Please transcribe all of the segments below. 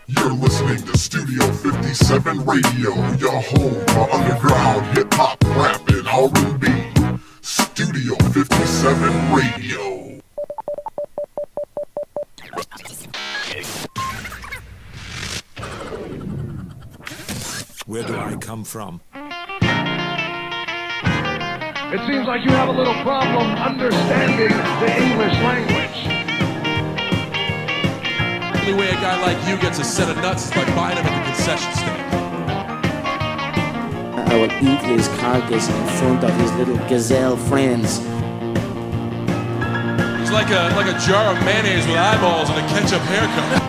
You're listening to Studio 57 Radio, your home for underground hip-hop, rap, and R&B. Studio 57 Radio. Where do I come from? It seems like you have a little problem understanding the English language. The only way a guy like you gets a set of nuts is by buying them at the concession stand. I will eat his carcass in front of his little gazelle friends. It's like a jar of mayonnaise with eyeballs and a ketchup haircut.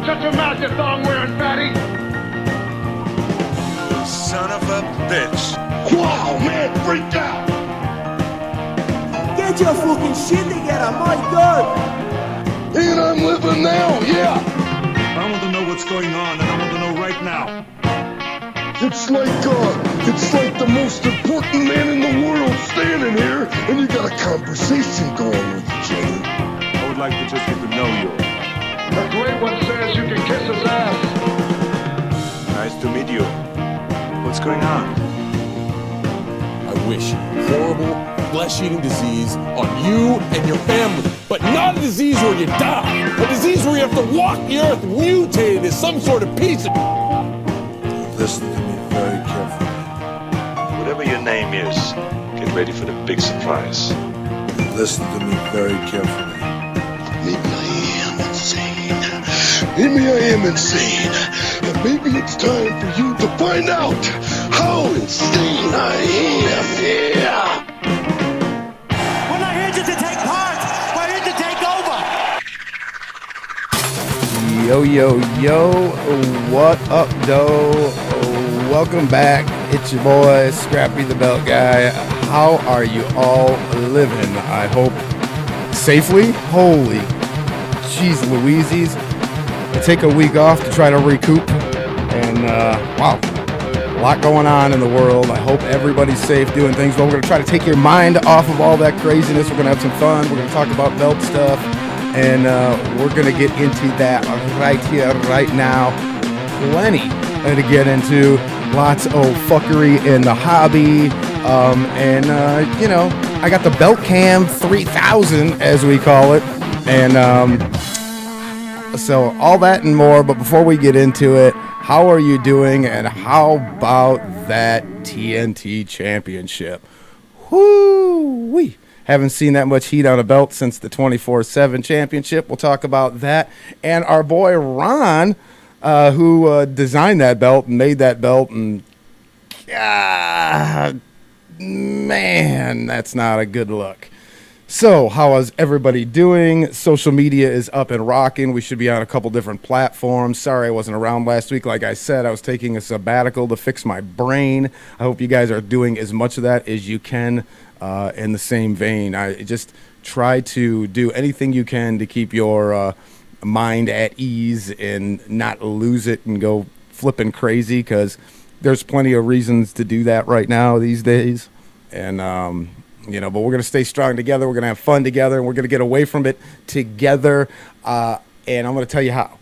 Shut your mouth, you thong-wearing fatty! Son of a bitch. Wow, man, freaked out! Get your fucking shit together, my God! And I'm living now, yeah! I want to know what's going on, and I want to know right now. It's like the most important man in the world standing here, and you got a conversation going with each other. I would like to just get to know you. The great one says you can kiss his ass. Nice to meet you. What's going on? I wish horrible flesh-eating disease on you and your family, but not a disease where you die. A disease where you have to walk the earth mutated as some sort of piece of... Listen to me very carefully. Whatever your name is, get ready for the big surprise. Listen to me very carefully. Maybe I am insane. And maybe it's time for you to find out how insane I am. Yeah. We're not here just to take part. We're here to take over. Yo, yo, yo, what up, doe? Welcome back. It's your boy, Scrappy the Belt Guy. How are you all living? I hope safely. Holy jeez Louises. I take a week off to try to recoup. And, wow, a lot going on in the world. I hope everybody's safe doing things. Well, we're going to try to take your mind off of all that craziness. We're going to have some fun. We're going to talk about belt stuff. And we're going to get into that right here, right now. Plenty to get into. Lots of fuckery in the hobby. You know, I got the Belt Cam 3000, as we call it. And so all that and more. But before we get into it, how are you doing? And how about that TNT championship? Whoo-wee. Haven't seen that much heat on a belt since the 24/7 championship. We'll talk about that. And our boy Ron, who designed that belt and made that belt. And man, that's not a good look. So how is everybody doing? Social media is up and rocking. We should be on a couple different platforms. Sorry I wasn't around last week. Like I said, I was taking a sabbatical to fix my brain. I hope you guys are doing as much of that as you can. In the same vein, I just try to do anything you can to keep your mind at ease and not lose it and go flipping crazy, because there's plenty of reasons to do that right now these days. And, you know, but we're going to stay strong together. We're going to have fun together, and we're going to get away from it together. And I'm going to tell you how.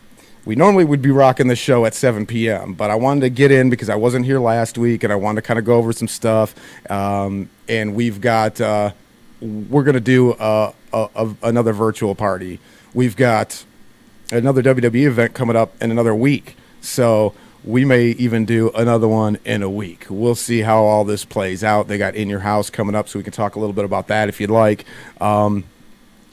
We normally would be rocking the show at 7 p.m., but I wanted to get in because I wasn't here last week, and I wanted to kind of go over some stuff. And we've got, we're going to do another virtual party. We've got another WWE event coming up in another week. So we may even do another one in a week. We'll see how all this plays out. They got In Your House coming up, so we can talk a little bit about that if you'd like.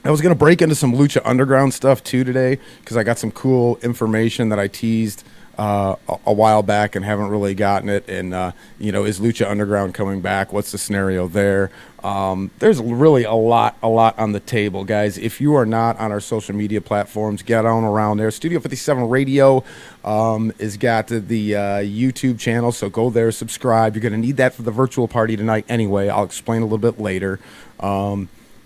I was going to break into some Lucha Underground stuff too today, because I got some cool information that I teased a while back and haven't really gotten it. And, you know, is Lucha Underground coming back? What's the scenario there? There's really a lot on the table, guys. If you are not on our social media platforms, get on around there. Studio 57 Radio has got the YouTube channel, so go there, subscribe. You're going to need that for the virtual party tonight anyway. I'll explain a little bit later.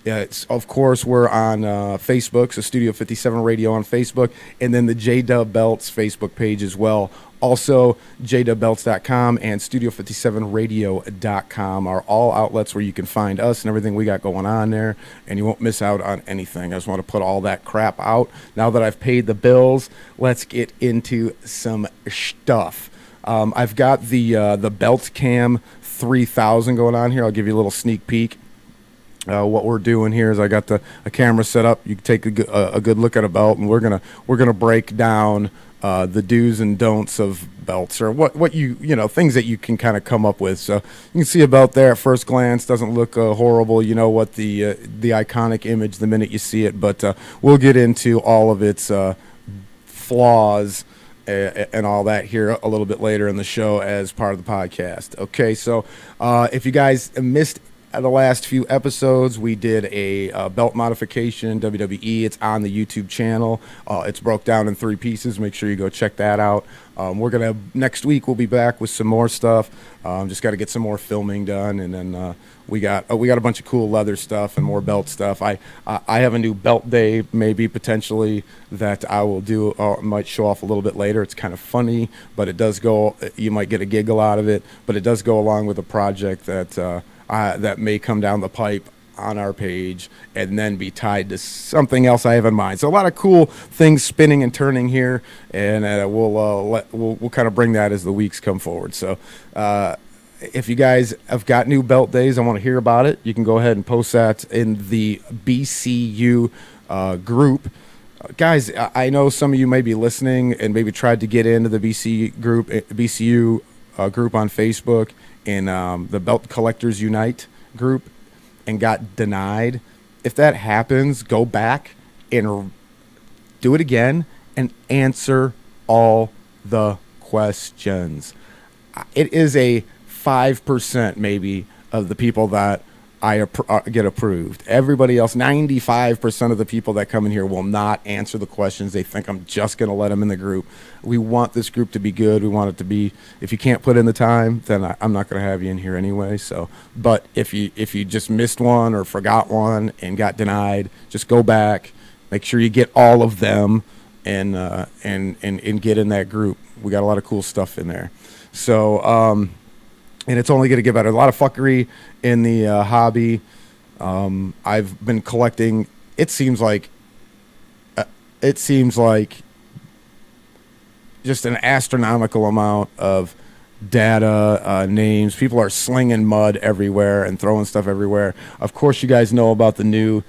Of course, we're on Facebook, so Studio 57 Radio on Facebook, and then the J-Dub Belts Facebook page as well. Also, jdubbelts.com and studio57radio.com are all outlets where you can find us and everything we got going on there, and you won't miss out on anything. I just want to put all that crap out. Now that I've paid the bills, let's get into some stuff. I've got the Belt Cam 3000 going on here. I'll give you a little sneak peek. What we're doing here is I got a camera set up. You can take a good look at a belt, and we're gonna break down the do's and don'ts of belts, or what you know, things that you can kind of come up with. So you can see a belt there at first glance, doesn't look horrible. You know what the iconic image the minute you see it, but we'll get into all of its flaws and all that here a little bit later in the show as part of the podcast. Okay, so if you guys missed the last few episodes, we did a belt modification, WWE. It's on the YouTube channel. It's broke down in 3 pieces. Make sure you go check that out. Next week we'll be back with some more stuff. Just got to get some more filming done, and then we got a bunch of cool leather stuff and more belt stuff. I have a new belt day, maybe potentially, that I will do. Might show off a little bit later. It's kind of funny, but it does go. You might get a giggle out of it, but it does go along with a project that may come down the pipe on our page and then be tied to something else I have in mind. So a lot of cool things spinning and turning here, and we'll kind of bring that as the weeks come forward. So if you guys have got new belt days, I want to hear about it. You can go ahead and post that in the BCU group. Guys, I know some of you may be listening and maybe tried to get into the BCU group on Facebook, in the Belt Collectors Unite group, and got denied. If that happens, go back and do it again and answer all the questions. It is a 5% maybe of the people that I get approved. Everybody else, 95% of the people that come in here will not answer the questions. They think I'm just going to let them in the group. We want this group to be good. We want it to be, if you can't put in the time, then I'm not going to have you in here anyway. So, but if you just missed one or forgot one and got denied, just go back, make sure you get all of them, and get in that group. We got a lot of cool stuff in there. So, and it's only going to get better. A lot of fuckery in the hobby. I've been collecting. It seems like just an astronomical amount of data, names. People are slinging mud everywhere and throwing stuff everywhere. Of course, you guys know about the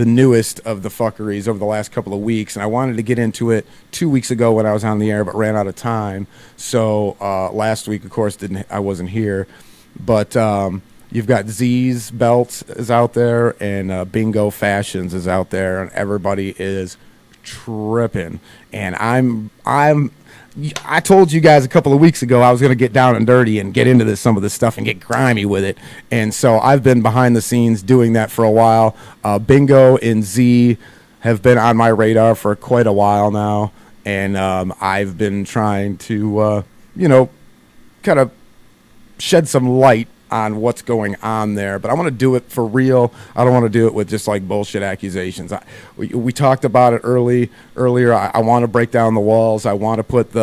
newest of the fuckeries over the last couple of weeks, and I wanted to get into it 2 weeks ago when I was on the air, but ran out of time. So last week, of course, I wasn't here. But you've got Z's Belts is out there, and Bingo Fashions is out there, and everybody is tripping. And I told you guys a couple of weeks ago I was going to get down and dirty and get into some of this stuff and get grimy with it. And so I've been behind the scenes doing that for a while. Bingo and Z have been on my radar for quite a while now. And I've been trying to, kind of shed some light on what's going on there, but I want to do it for real. I don't want to do it with just like bullshit accusations. We talked about it earlier. I want to break down the walls. I want to put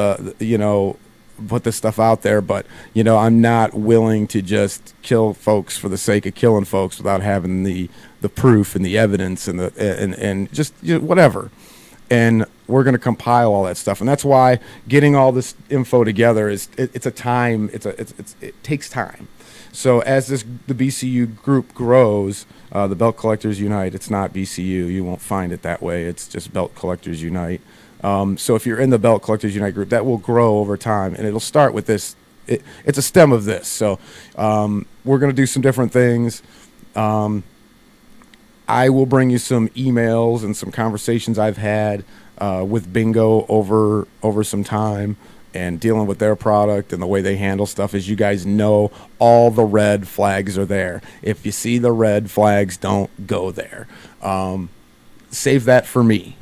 put this stuff out there, but I'm not willing to just kill folks for the sake of killing folks without having the proof and the evidence and just whatever. And we're going to compile all that stuff, and that's why getting all this info together it takes time. So as the BCU group grows, the Belt Collectors Unite, it's not BCU. You won't find it that way. It's just Belt Collectors Unite. So if you're in the Belt Collectors Unite group, that will grow over time, and it'll start with this. It's a stem of this. So we're going to do some different things. I will bring you some emails and some conversations I've had with Bingo over some time, and dealing with their product and the way they handle stuff. As you guys know, all the red flags are there. If you see the red flags, don't go there. Save that for me,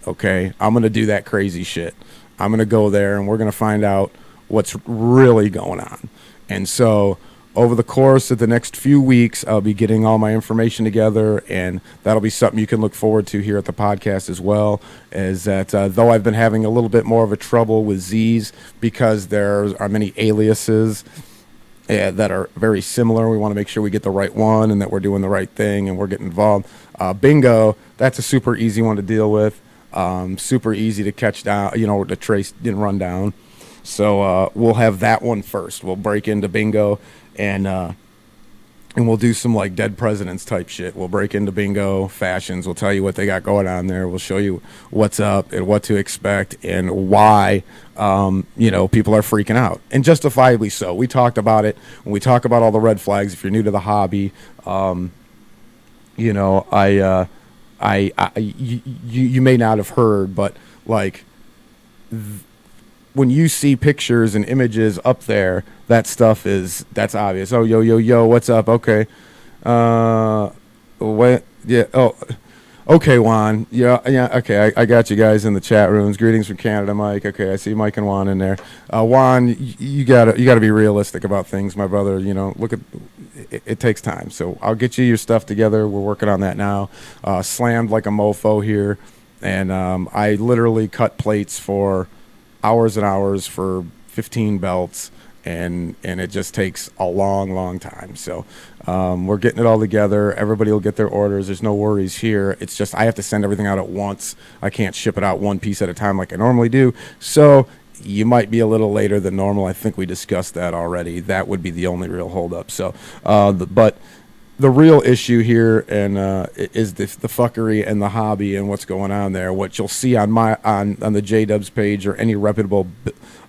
okay? I'm going to do that crazy shit. I'm going to go there, and we're going to find out what's really going on. And so over the course of the next few weeks, I'll be getting all my information together, and that'll be something you can look forward to here at the podcast as well. Is that though I've been having a little bit more of a trouble with Z's because there are many aliases that are very similar. We want to make sure we get the right one and that we're doing the right thing and we're getting involved. Bingo, that's a super easy one to deal with. Super easy to catch down, to trace and run down. So we'll have that one first. We'll break into Bingo and we'll do some like Dead Presidents type shit. We'll break into Bingo fashions. We'll tell you what they got going on there. We'll show you what's up and what to expect and why, people are freaking out. And justifiably so. We talked about it when we talk about all the red flags. If you're new to the hobby, you may not have heard, but like when you see pictures and images up there, that stuff that's obvious. Oh, yo, what's up? Okay. What? Yeah. Oh, okay, Juan. Yeah. Okay, I got you guys in the chat rooms. Greetings from Canada, Mike. Okay, I see Mike and Juan in there. Juan, you gotta be realistic about things, my brother. Look at it takes time. So I'll get you your stuff together. We're working on that now. Slammed like a mofo here, and I literally cut plates for hours and hours for 15 belts, and it just takes a long time. So we're getting it all together. Everybody will get their orders. There's no worries here. It's just I have to send everything out at once. I can't ship it out one piece at a time like I normally do. So you might be a little later than normal. I think we discussed that already. That would be the only real holdup. So, but the real issue here is the fuckery and the hobby and what's going on there. What you'll see on the J-Dubs page or any reputable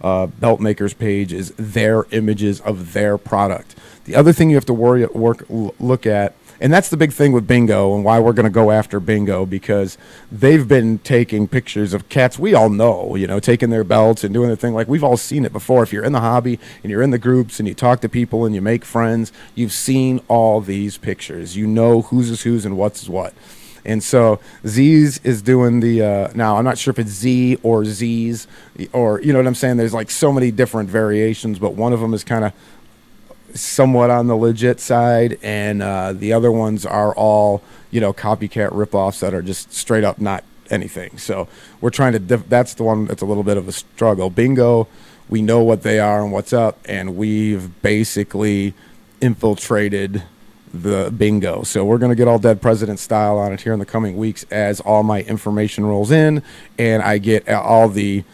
belt makers page is their images of their product. The other thing you have to look at, and that's the big thing with Bingo and why we're going to go after Bingo, because they've been taking pictures of cats we all know, taking their belts and doing their thing. Like, we've all seen it before. If you're in the hobby and you're in the groups and you talk to people and you make friends, you've seen all these pictures. You know whose is whose and what's what. And so Z's is doing the now I'm not sure if it's Z or Z's or, you know what I'm saying? There's like so many different variations, but one of them is kind of somewhat on the legit side, and the other ones are all copycat ripoffs that are just straight up not anything. So we're trying to that's the one that's a little bit of a struggle. Bingo, we know what they are and what's up, and we've basically infiltrated the Bingo. So we're going to get all Dead President style on it here in the coming weeks as all my information rolls in and I get all the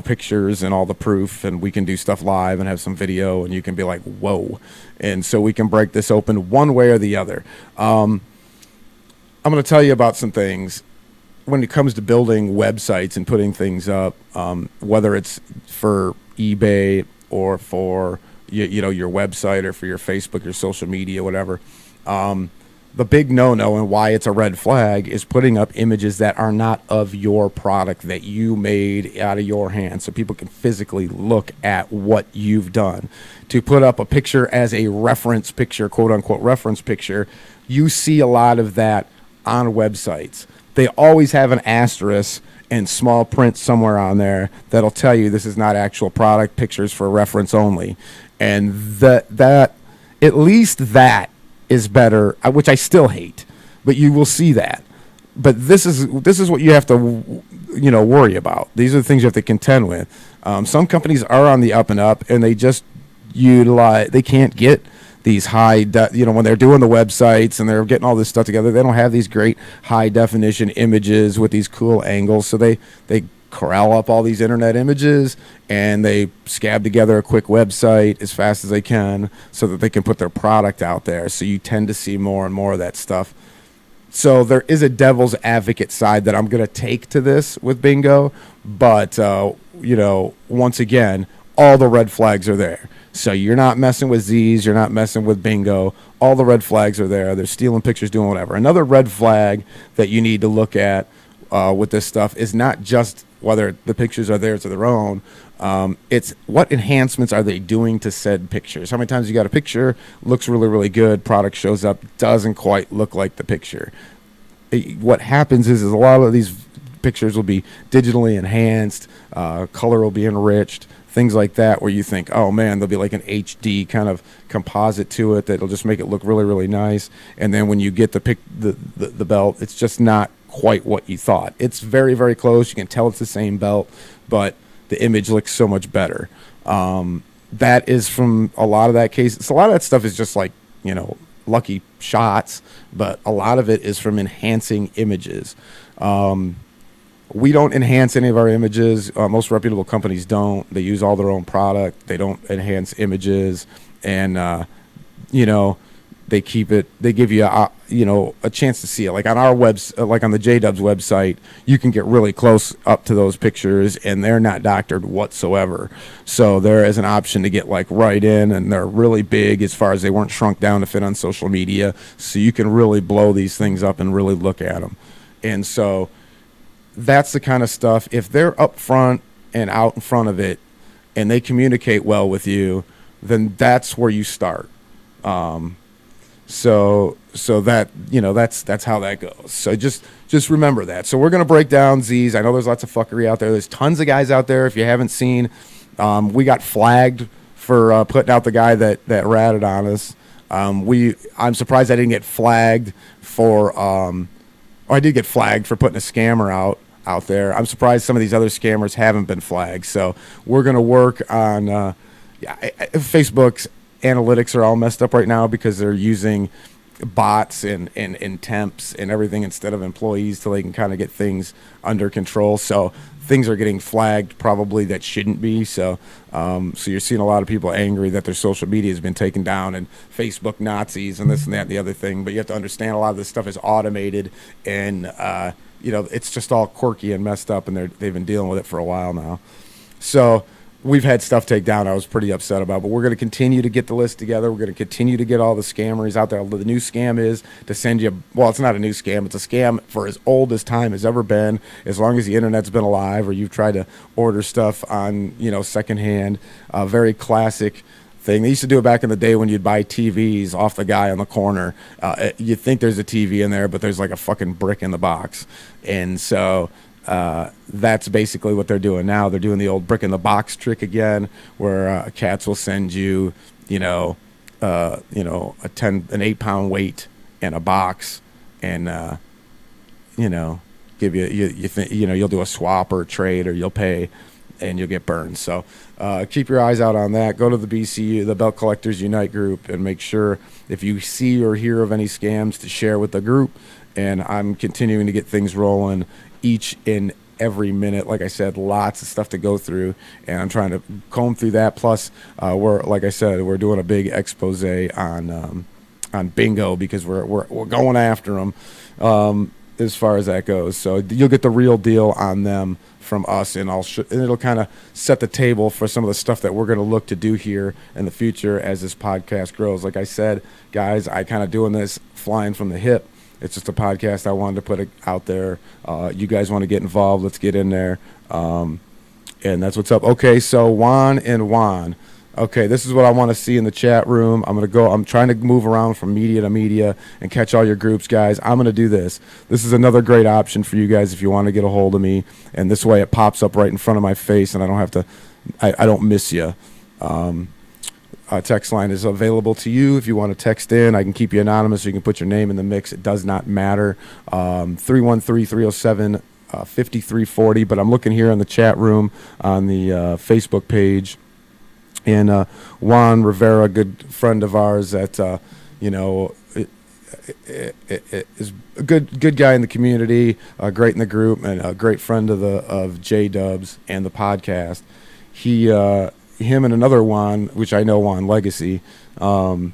pictures and all the proof, and we can do stuff live and have some video, and you can be like, whoa. And so we can break this open one way or the other. I'm going to tell you about some things when it comes to building websites and putting things up, whether it's for eBay or for, your website or for your Facebook, your social media, whatever. The big no-no and why it's a red flag is putting up images that are not of your product that you made out of your hand, so people can physically look at what you've done. To put up a picture as a reference picture, quote-unquote reference picture, you see a lot of that on websites. They always have an asterisk and small print somewhere on there that'll tell you this is not actual product, pictures for reference only. And that at least that is better, which I still hate, but you will see that. But this is what you have to worry about. These are the things you have to contend with. Some companies are on the up and up, and they just they can't get these high when they're doing the websites and they're getting all this stuff together, they don't have these great high definition images with these cool angles, so they corral up all these internet images and they scab together a quick website as fast as they can so that they can put their product out there. So you tend to see more and more of that stuff. So there is a devil's advocate side that I'm going to take to this with Bingo, but once again, all the red flags are there. So you're not messing with Z's, you're not messing with Bingo. All the red flags are there. They're stealing pictures, doing whatever. Another red flag that you need to look at with this stuff is not just whether the pictures are theirs or their own. It's what enhancements are they doing to said pictures. How many times you got a picture, looks really, really good, product shows up, doesn't quite look like the picture. What happens is a lot of these pictures will be digitally enhanced, color will be enriched, things like that, where you think, oh man, there'll be like an HD kind of composite to it that'll just make it look really, really nice. And then when you get the belt, it's just not quite what you thought. It's very, very close. You can tell it's the same belt, but the image looks so much better. That is from a lot of that case. So a lot of that stuff is just like, lucky shots, but a lot of it is from enhancing images. We don't enhance any of our images. Most reputable companies don't. They use all their own product. They don't enhance images, and they keep it. They give you a chance to see it. Like on our like on the J-Dubs website, you can get really close up to those pictures, and they're not doctored whatsoever. So there is an option to get like right in, and they're really big as far as they weren't shrunk down to fit on social media. So you can really blow these things up and really look at them. And so that's the kind of stuff. If they're up front and out in front of it, and they communicate well with you, then that's where you start. So that, that's how that goes. So just remember that. So we're going to break down Z's. I know there's lots of fuckery out there. There's tons of guys out there. If you haven't seen, we got flagged for putting out the guy that ratted on us. I'm surprised I didn't get flagged for, I did get flagged for putting a scammer out there. I'm surprised some of these other scammers haven't been flagged. So we're going to work on, Facebook's analytics are all messed up right now because they're using bots and temps and everything instead of employees so they can kind of get things under control. So things are getting flagged probably that shouldn't be. So you're seeing a lot of people angry that their social media has been taken down and Facebook Nazis and this and that and the other thing. But you have to understand a lot of this stuff is automated and, it's just all quirky and messed up, and they've been dealing with it for a while now. So we've had stuff take down I was pretty upset about, but we're going to continue to get the list together. We're going to continue to get all the scammers out there. The new scam is to send you, well, it's not a new scam. It's a scam for as old as time has ever been, as long as the internet's been alive, or you've tried to order stuff on, secondhand. Very classic thing. They used to do it back in the day when you'd buy TVs off the guy on the corner. You think there's a TV in there, but there's like a fucking brick in the box. And so that's basically what they're doing now. They're doing the old brick in the box trick again, where cats will send you, an 8-pound weight in a box, and give you'll do a swap or a trade, or you'll pay, and you'll get burned. So keep your eyes out on that. Go to the BCU, the Belt Collectors Unite group, and make sure if you see or hear of any scams to share with the group. And I'm continuing to get things rolling each and every minute. Like I said, lots of stuff to go through, and I'm trying to comb through that. Plus, we're doing a big expose on bingo, because we're going after them as far as that goes. So you'll get the real deal on them from us, and and it'll kind of set the table for some of the stuff that we're going to look to do here in the future as this podcast grows. Like I said, guys, I kind of doing this flying from the hip. It's just a podcast. I wanted to put it out there. You guys want to get involved? Let's get in there. And that's what's up. Okay, so Juan and Juan. Okay, this is what I want to see in the chat room. I'm trying to move around from media to media and catch all your groups, guys. I'm going to do this. This is another great option for you guys if you want to get a hold of me. And this way it pops up right in front of my face, and I don't have to, I don't miss you. Text line is available to you if you want to text in. I can keep you anonymous, so you can put your name in the mix. It does not matter. 313-307-5340. But I'm looking here in the chat room on the Facebook page. And Juan Rivera, a good friend of ours that, is a good guy in the community, great in the group, and a great friend of J-Dubs and the podcast. Him and another Juan, which I know, Juan Legacy, as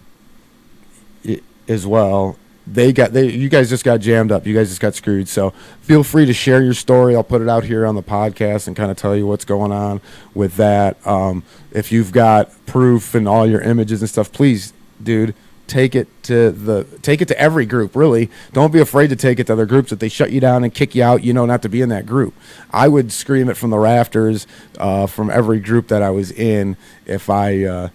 well. You guys just got jammed up. You guys just got screwed. So feel free to share your story. I'll put it out here on the podcast and kind of tell you what's going on with that. If you've got proof and all your images and stuff, please, dude, take it to every group. Really, don't be afraid to take it to other groups. If they shut you down and kick you out, not to be in that group. I would scream it from the rafters from every group that I was in if I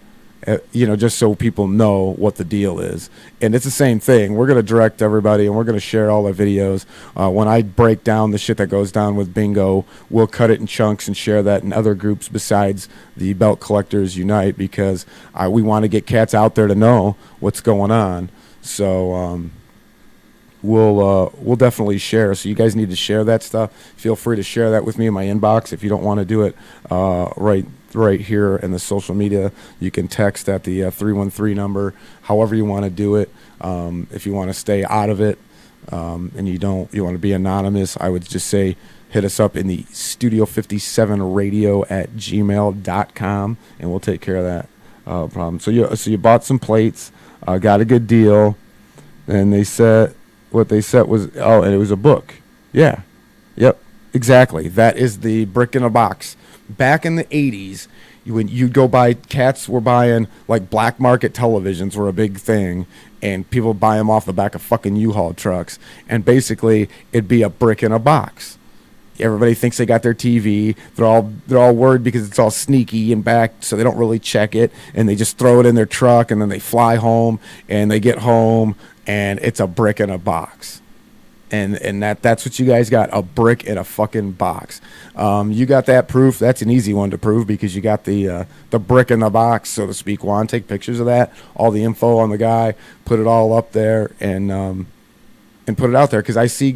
just so people know what the deal is. And it's the same thing. We're going to direct everybody, and we're going to share all our videos. When I break down the shit that goes down with Bingo, we'll cut it in chunks and share that in other groups besides the Belt Collectors Unite, because we want to get cats out there to know what's going on. So we'll definitely share. So you guys need to share that stuff. Feel free to share that with me in my inbox. If you don't want to do it right here in the social media, you can text at the 313 number, however you want to do it. If you want to stay out of it, and you want to be anonymous, I would just say hit us up in the studio57radio@gmail.com, and we'll take care of that problem. So you bought some plates, got a good deal, and they said what they said was, and it was a book. Yeah, yep, exactly. That is the brick in a box. Back in the 80s, when you'd go buy, cats were buying, like, black market televisions were a big thing, and people buy them off the back of fucking U-Haul trucks, and basically it'd be a brick in a box. Everybody thinks they got their TV. They're all worried because it's all sneaky and back, so they don't really check it, and they just throw it in their truck, and then they fly home, and they get home, and it's a brick in a box. And that's what you guys got, a brick in a fucking box. You got that proof. That's an easy one to prove because you got the brick in the box, so to speak. Juan, take pictures of that, all the info on the guy, put it all up there, and put it out there, because I see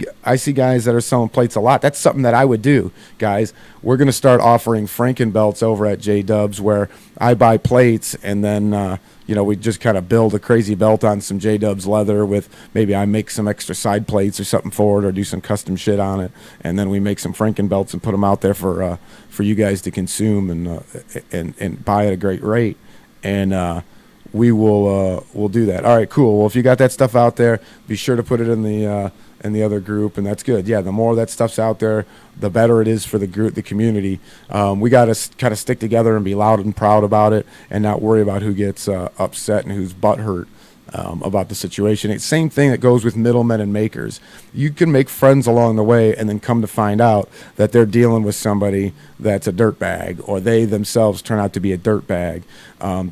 guys that are selling plates a lot. That's something that I would do, guys. We're going to start offering Frankenbelts over at J-Dubs, where I buy plates, and then we just kind of build a crazy belt on some J-Dubs leather with, maybe I make some extra side plates or something for it, or do some custom shit on it, and then we make some Frankenbelts and put them out there for you guys to consume and buy at a great rate. And we'll do that. All right, cool. Well, if you got that stuff out there, be sure to put it in the other group, and that's good. Yeah, the more that stuff's out there, the better it is for the group, the community. We got to kind of stick together and be loud and proud about it, and not worry about who gets upset and who's butthurt about the situation. It's the same thing that goes with middlemen and makers. You can make friends along the way, and then come to find out that they're dealing with somebody that's a dirtbag, or they themselves turn out to be a dirtbag.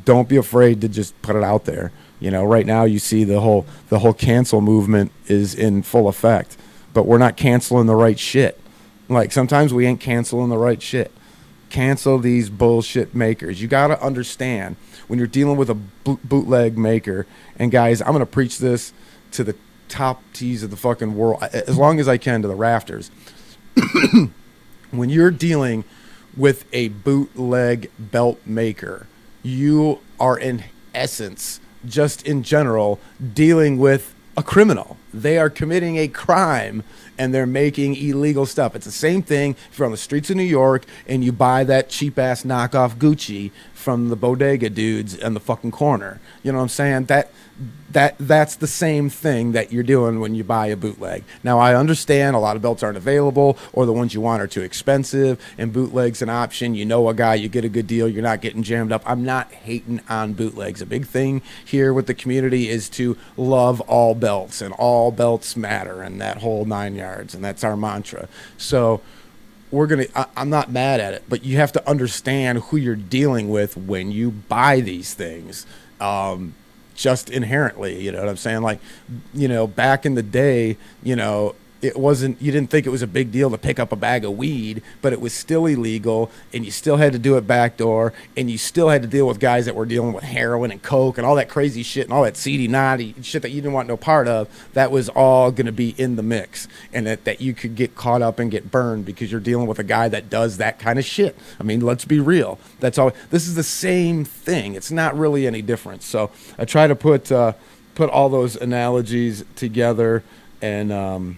Don't be afraid to just put it out there. Right now you see the whole cancel movement is in full effect, but we're not canceling the right shit. Like, sometimes we ain't canceling the right shit. Cancel these bullshit makers. You got to understand, when you're dealing with a bootleg maker, and guys, I'm going to preach this to the top T's of the fucking world, as long as I can, to the rafters. When you're dealing with a bootleg belt maker, you are, in essence, just in general, dealing with a criminal. They are committing a crime, and they're making illegal stuff. It's the same thing if you're on the streets of New York and you buy that cheap-ass knockoff Gucci from the bodega dudes on the fucking corner. You know what I'm saying? That's the same thing that you're doing when you buy a bootleg. Now, I understand a lot of belts aren't available, or the ones you want are too expensive, and bootleg's an option. You know a guy, you get a good deal, you're not getting jammed up. I'm not hating on bootlegs. A big thing here with the community is to love all belts, and all belts matter, and that whole 9 yards, and that's our mantra. So I'm not mad at it, but you have to understand who you're dealing with when you buy these things. Just inherently, you know what I'm saying? Like, back in the day, it wasn't, you didn't think it was a big deal to pick up a bag of weed, but it was still illegal, and you still had to do it backdoor, and you still had to deal with guys that were dealing with heroin and coke and all that crazy shit and all that seedy, naughty shit that you didn't want no part of. That was all going to be in the mix, and that you could get caught up and get burned because you're dealing with a guy that does that kind of shit. I mean, let's be real. That's all. This is the same thing. It's not really any different. So I try to put all those analogies together, and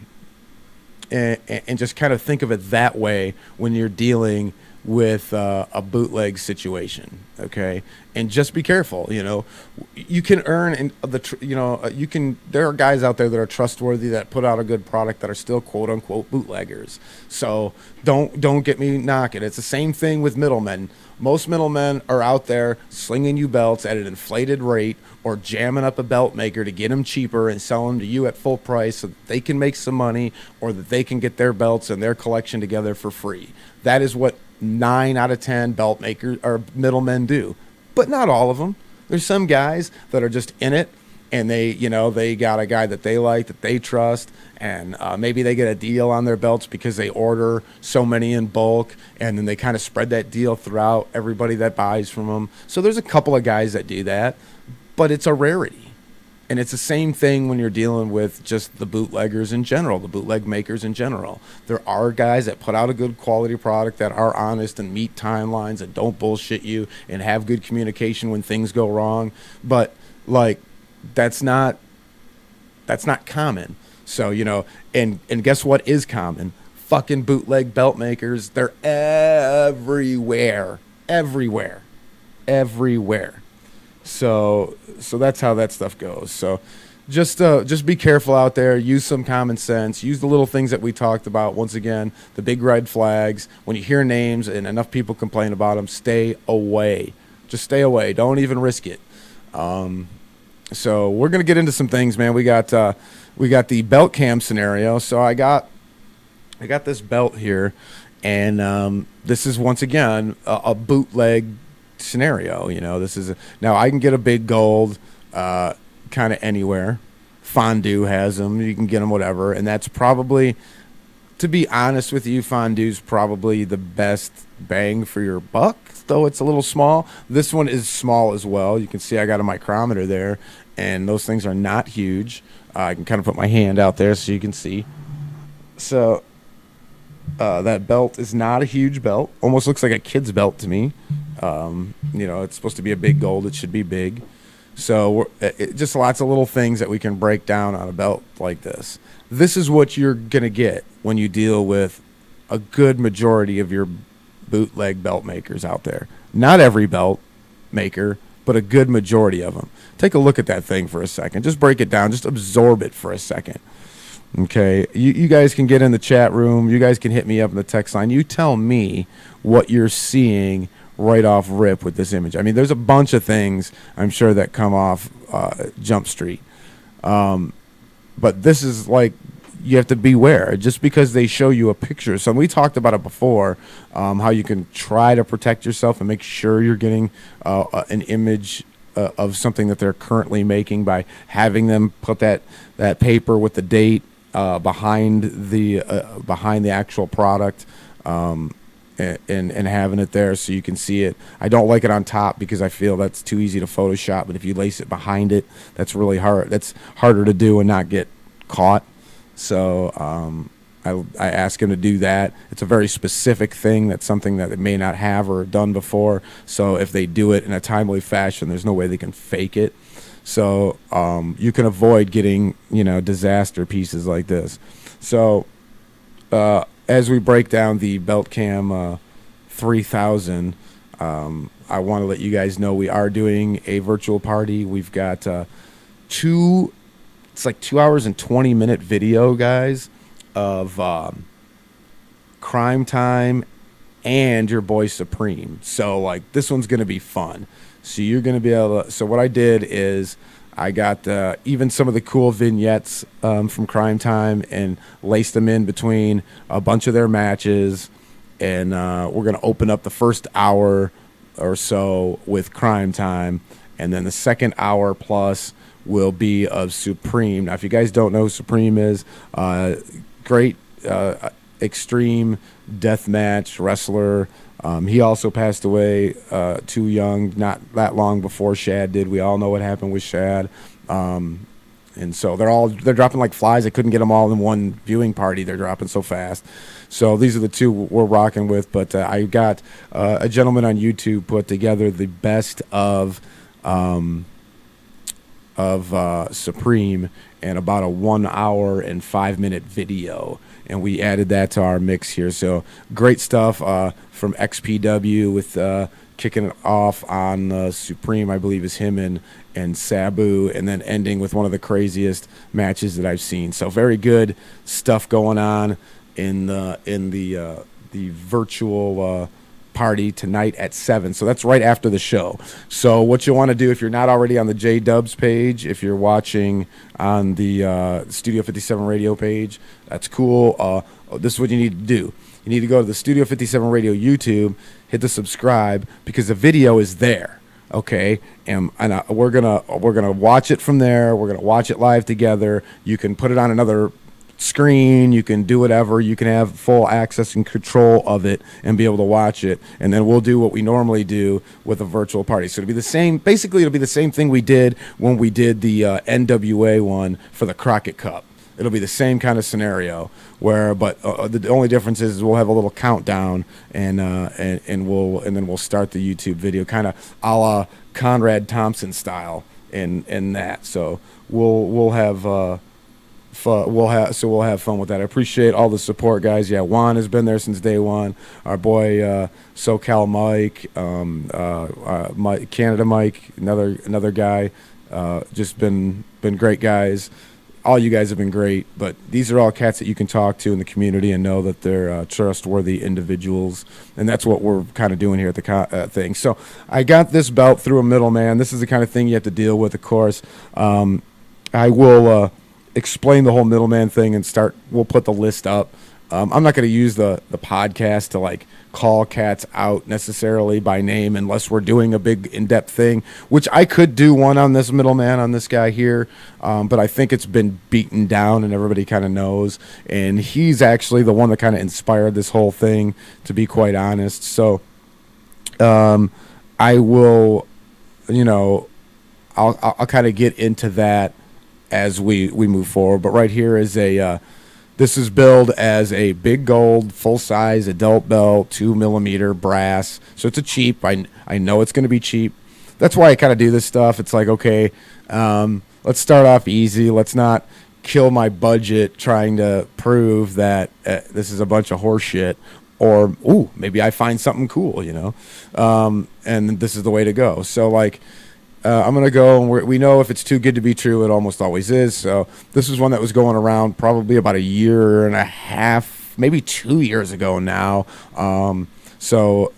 just kind of think of it that way when you're dealing with a bootleg situation, okay? And just be careful. You can earn there are guys out there that are trustworthy, that put out a good product, that are still quote unquote bootleggers. So don't get me knocking. It's the same thing with middlemen. Most middlemen are out there slinging you belts at an inflated rate, or jamming up a belt maker to get them cheaper and sell them to you at full price so that they can make some money, or that they can get their belts and their collection together for free. That is what 9 out of 10 belt makers or middlemen do. But not all of them. There's some guys that are just in it, and they got a guy that they like, that they trust, and maybe they get a deal on their belts because they order so many in bulk, and then they kind of spread that deal throughout everybody that buys from them. So there's a couple of guys that do that, but it's a rarity. And it's the same thing when you're dealing with just the bootleggers in general, the bootleg makers in general. There are guys that put out a good quality product that are honest and meet timelines and don't bullshit you and have good communication when things go wrong. But, like, that's not common. So, and guess what is common? Fucking bootleg belt makers. They're everywhere. So that's how that stuff goes. So just be careful out there. Use some common sense. Use the little things that we talked about. Once again, the big red flags. When you hear names and enough people complain about them, stay away. Just stay away. Don't even risk it. So we're gonna get into some things, man. We got the belt cam scenario. So I got this belt here, and this is once again a bootleg scenario. Now I can get a big gold kind of anywhere. Fondue has them. You can get them whatever, and that's probably, to be honest with you, Fondue's probably the best bang for your buck, though it's a little small. This one is small as well. You can see I got a micrometer there, and those things are not huge. I can kind of put my hand out there so you can see. So that belt is not a huge belt. Almost looks like a kid's belt to me. It's supposed to be a big gold. It should be big. So just lots of little things that we can break down on a belt like this. This is what you're going to get when you deal with a good majority of your bootleg belt makers out there. Not every belt maker, but a good majority of them. Take a look at that thing for a second. Just break it down. Just absorb it for a second. Okay, you guys can get in the chat room. You guys can hit me up in the text line. You tell me what you're seeing right off rip with this image. I mean, there's a bunch of things I'm sure that come off Jump Street. But this is like, you have to beware. Just because they show you a picture. So we talked about it before, how you can try to protect yourself and make sure you're getting an image of something that they're currently making by having them put that paper with the date behind the actual product, and having it there so you can see it. I don't like it on top because I feel that's too easy to Photoshop, but if you lace it behind it, that's really hard. That's harder to do and not get caught. So I ask him to do that. It's a very specific thing. That's something that they may not have or done before. So if they do it in a timely fashion, there's no way they can fake it. So you can avoid getting, disaster pieces like this. So as we break down the Beltcam 3000, I want to let you guys know we are doing a virtual party. We've got it's like 2 hours and 20-minute video, guys, of Crime Time and your boy Supreme. So like this one's gonna be fun. So you're gonna be able to. So what I did is I got even some of the cool vignettes from Crime Time and laced them in between a bunch of their matches, and we're gonna open up the first hour or so with Crime Time, and then the second hour plus will be of Supreme. Now, if you guys don't know who Supreme is, great extreme deathmatch wrestler. He also passed away too young, not that long before Shad did. We all know what happened with Shad. And so they're dropping like flies. I couldn't get them all in one viewing party. They're dropping so fast. So these are the two we're rocking with. But I got a gentleman on YouTube put together the best of Supreme in about a 1 hour and 5 minute video, and we added that to our mix here. So great stuff from XPW with kicking it off on Supreme, I believe is him and Sabu, and then ending with one of the craziest matches that I've seen. So very good stuff going on in the virtual party tonight at 7. So that's right after the show. So what you want to do, if you're not already on the J-Dubs page, if you're watching on the Studio 57 radio page, that's cool. This is what you need to do. You need to go to the Studio 57 radio YouTube, hit the subscribe, because the video is there. Okay, and we're gonna watch it from there. We're gonna watch it live together. You can put it on another screen. You can do whatever. You can have full access and control of it and be able to watch it. And then we'll do what we normally do with a virtual party. So it'll be the same. Basically, it'll be the same thing we did when we did the NWA one for the Crockett Cup. It'll be the same kind of scenario but the only difference is we'll have a little countdown and then we'll start the YouTube video, kind of a la Conrad Thompson style in that. So we'll have fun. We'll have fun with that. I appreciate all the support, guys. Yeah, Juan has been there since day one. Our boy SoCal Mike, Mike, Canada Mike, another guy. Just been great guys. All you guys have been great, but these are all cats that you can talk to in the community and know that they're trustworthy individuals, and that's what we're kind of doing here at the thing. So I got this belt through a middleman. This is the kind of thing you have to deal with, of course. I will explain the whole middleman thing and we'll put the list up. I'm not going to use the podcast to like call cats out necessarily by name unless we're doing a big in-depth thing, which I could do one on this middleman, on this guy here, but I think it's been beaten down and everybody kind of knows, and he's actually the one that kind of inspired this whole thing, to be quite honest. So I will, I'll kind of get into that as we move forward, but right here is this is billed as a big gold, full-size adult belt, 2mm brass. So it's a cheap. I know it's going to be cheap. That's why I kind of do this stuff. It's like, okay, let's start off easy. Let's not kill my budget trying to prove that this is a bunch of horse shit. Or, maybe I find something cool, and this is the way to go. So, like, I'm going to go, and we know if it's too good to be true, it almost always is. So this is one that was going around probably about 1.5 years, maybe 2 years ago now. So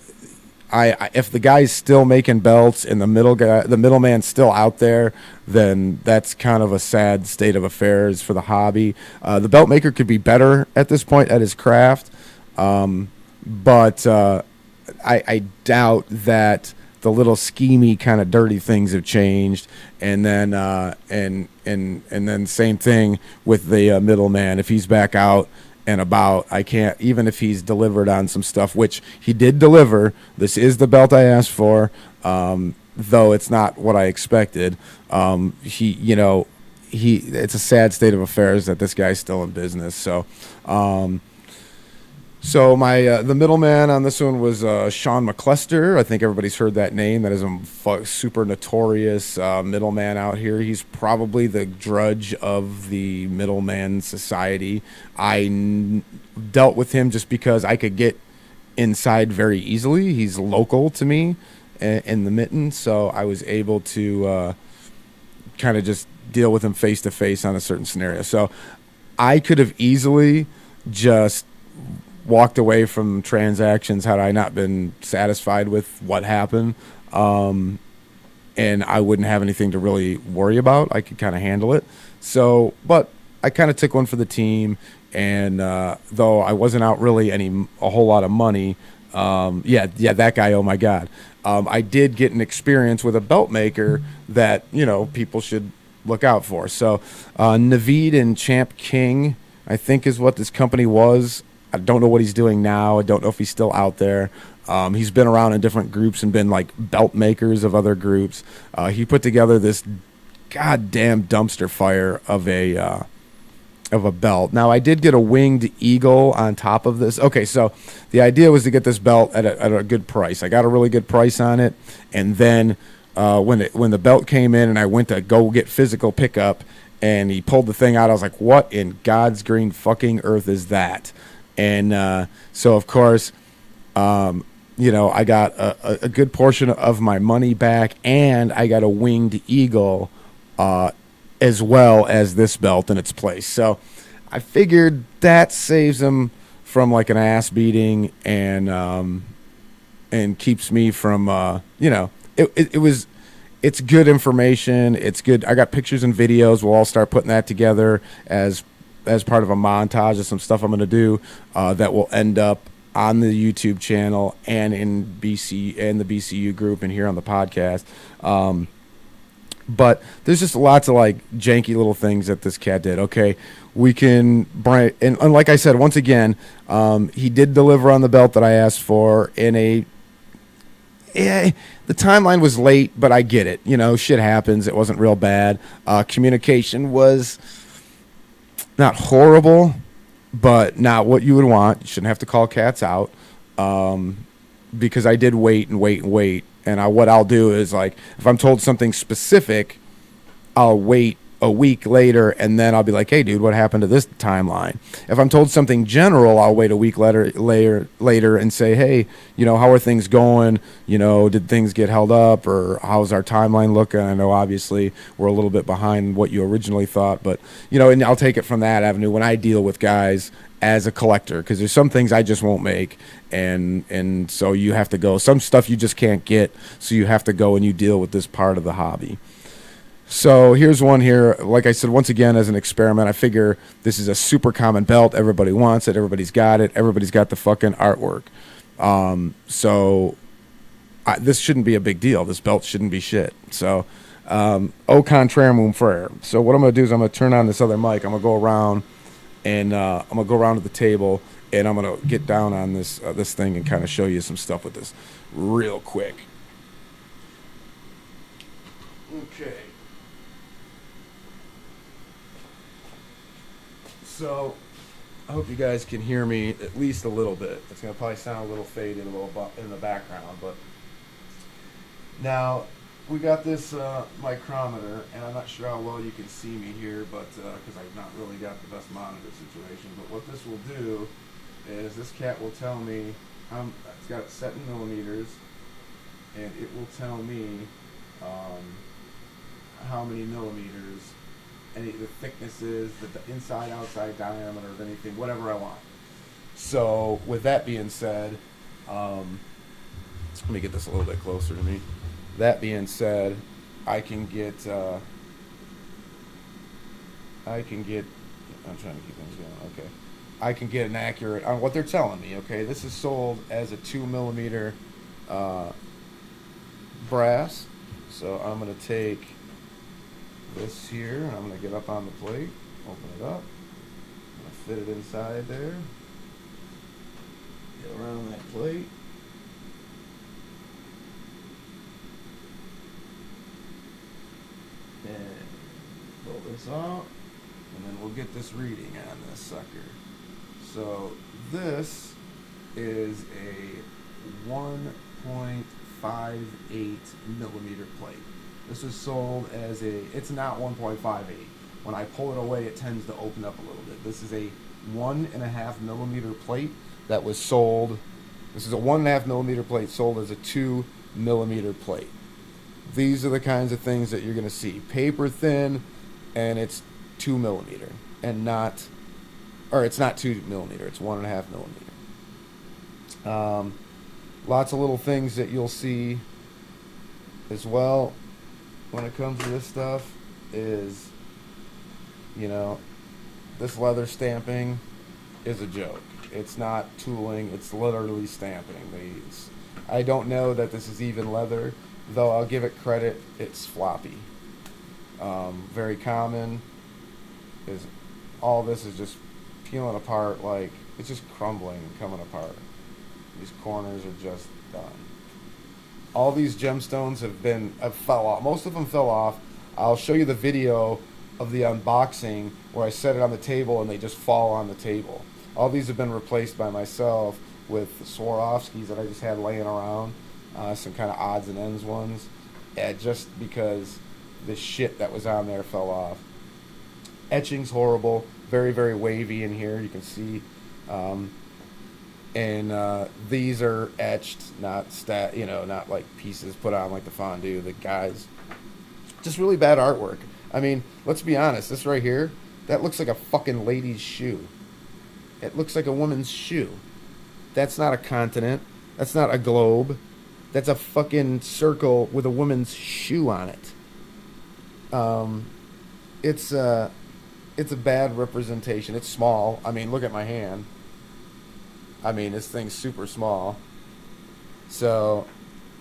if the guy's still making belts and the middleman's still out there, then that's kind of a sad state of affairs for the hobby. The belt maker could be better at this point at his craft, but I doubt that the little schemy kind of dirty things have changed, and then and then same thing with the middleman. If he's back out and about, I can't, even if he's delivered on some stuff, which he did deliver. This is the belt I asked for, though it's not what I expected. It's a sad state of affairs that this guy's still in business. So. So the middleman on this one was Sean McCluster. I think everybody's heard that name. That is a super notorious middleman out here. He's probably the Drudge of the middleman society. I dealt with him just because I could get inside very easily. He's local to me in the mitten, so I was able to kind of just deal with him face to face on a certain scenario. So I could have easily just walked away from transactions had I not been satisfied with what happened, and I wouldn't have anything to really worry about. I could kind of handle it. So, but I kind of took one for the team, and though I wasn't out really a whole lot of money, that guy, oh my God, I did get an experience with a belt maker that people should look out for. So Naveed and Champ King, I think, is what this company was. I don't know what he's doing now. I don't know if he's still out there. He's been around in different groups and been like belt makers of other groups. He put together this goddamn dumpster fire of a belt. Now I did get a winged eagle on top of this. Okay, so the idea was to get this belt at a good price. I got a really good price on it, and then when the belt came in and I went to go get physical pickup, and he pulled the thing out, I was like, what in God's green fucking earth is that? And so, of course, I got a good portion of my money back, and I got a winged eagle as well as this belt in its place. So I figured that saves him from like an ass beating and keeps me from, it's good information. It's good. I got pictures and videos. We'll all start putting that together as part of a montage of some stuff I'm going to do that will end up on the YouTube channel and in BC and the BCU group and here on the podcast. But there's just lots of like janky little things that this cat did. Okay, we can and like I said, once again, he did deliver on the belt that I asked for in a. Yeah, the timeline was late, but I get it. You know, shit happens. It wasn't real bad. Communication was not horrible, but not what you would want. You shouldn't have to call cats out, because I did wait and wait and wait. And what I'll do is, like, if I'm told something specific, I'll wait a week later, and then I'll be like, hey, dude, what happened to this timeline? If I'm told something general, I'll wait a week later and say, hey, you know, how are things going? You know, did things get held up, or how's our timeline looking? I know, obviously, we're a little bit behind what you originally thought, but, you know, and I'll take it from that avenue when I deal with guys as a collector, because there's some things I just won't make, and so you have to go. Some stuff you just can't get, so you have to go and you deal with this part of the hobby. So here's one here. Like I said, once again, as an experiment, I figure this is a super common belt. Everybody wants it. Everybody's got it. Everybody's got the fucking artwork. This shouldn't be a big deal. This belt shouldn't be shit. So, au contraire, mon frere. So what I'm going to do is I'm going to turn on this other mic. I'm going to go around, and I'm going to go around to the table, and I'm going to get down on this thing and kind of show you some stuff with this real quick. Okay. So, I hope you guys can hear me at least a little bit. It's going to probably sound a little faded, a little in the background, but now we got this micrometer, and I'm not sure how well you can see me here, but because I've not really got the best monitor situation. But what this will do is this cat will tell me it's got it set in millimeters, and it will tell me how many millimeters. The thicknesses, the inside, outside diameter of anything, whatever I want. So, with that being said, let me get this a little bit closer to me. That being said, I can get, I'm trying to keep things going, okay. I can get an accurate, on what they're telling me, okay. This is sold as a 2mm brass. So, I'm going to take this here, and I'm going to get up on the plate, open it up, I'm going to fit it inside there, get around that plate, and pull this out, and then we'll get this reading on this sucker. So this is a 1.58 millimeter plate. This is sold as it's not 1.58. When I pull it away, it tends to open up a little bit. This is a 1.5 millimeter plate that was sold. This is a 1.5 millimeter plate sold as a 2 millimeter plate. These are the kinds of things that you're going to see. Paper thin, and it's 2 millimeter, and not, or it's not 2 millimeter, it's 1.5 millimeter. Lots of little things that you'll see as well when it comes to this stuff is, you know, this leather stamping is a joke. It's not tooling, it's literally stamping. I don't know that this is even leather, though I'll give it credit, it's floppy. Very common. All this is just peeling apart, like, it's just crumbling and coming apart. These corners are just done. All these gemstones have fell off. Most of them fell off. I'll show you the video of the unboxing where I set it on the table and they just fall on the table. All these have been replaced by myself with Swarovskis that I just had laying around, some kind of odds and ends ones, just because the shit that was on there fell off. Etching's horrible, very, very wavy in here. You can see. And these are etched, not not like pieces put on like the fondue. The guys, just really bad artwork. I mean, let's be honest. This right here, that looks like a fucking lady's shoe. It looks like a woman's shoe. That's not a continent. That's not a globe. That's a fucking circle with a woman's shoe on it. It's a bad representation. It's small. I mean, look at my hand. I mean, this thing's super small. So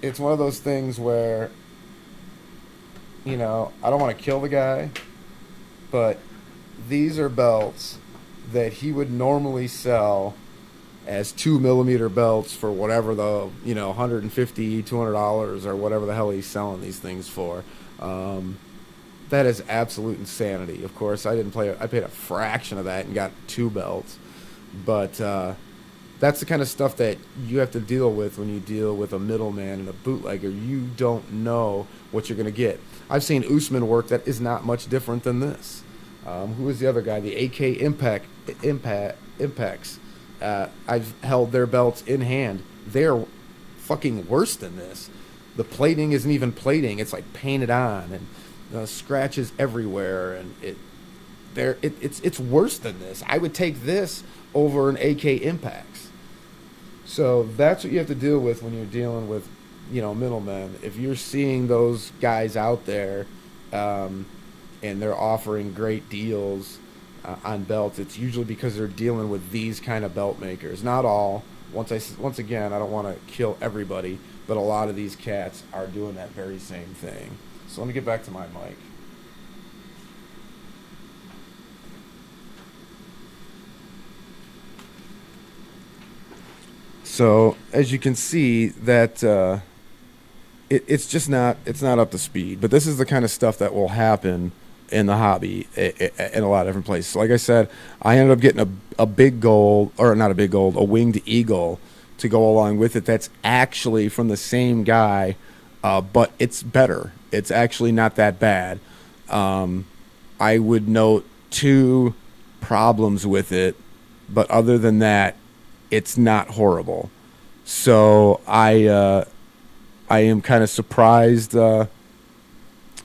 it's one of those things where, you know, I don't want to kill the guy, but these are belts that he would normally sell as 2mm belts for whatever the, you know, $150, $200 or whatever the hell he's selling these things for. That is absolute insanity. Of course, I paid a fraction of that and got 2 belts. But that's the kind of stuff that you have to deal with when you deal with a middleman and a bootlegger. You don't know what you're going to get. I've seen Usman work that is not much different than this. Who is the other guy? The AK Impacts. I've held their belts in hand. They're fucking worse than this. The plating isn't even plating. It's like painted on and scratches everywhere, and it's worse than this. I would take this over an AK Impacts. So that's what you have to deal with when you're dealing with, you know, middlemen. If you're seeing those guys out there, and they're offering great deals on belts, it's usually because they're dealing with these kind of belt makers. Not all. Once again, I don't want to kill everybody, but a lot of these cats are doing that very same thing. So let me get back to my mic. So as you can see, that it's not up to speed. But this is the kind of stuff that will happen in the hobby in a lot of different places. So like I said, I ended up getting a big gold, or not a big gold, a winged eagle to go along with it. That's actually from the same guy, but it's better. It's actually not that bad. I would note 2 problems with it, but other than that, it's not horrible. So I am kind of surprised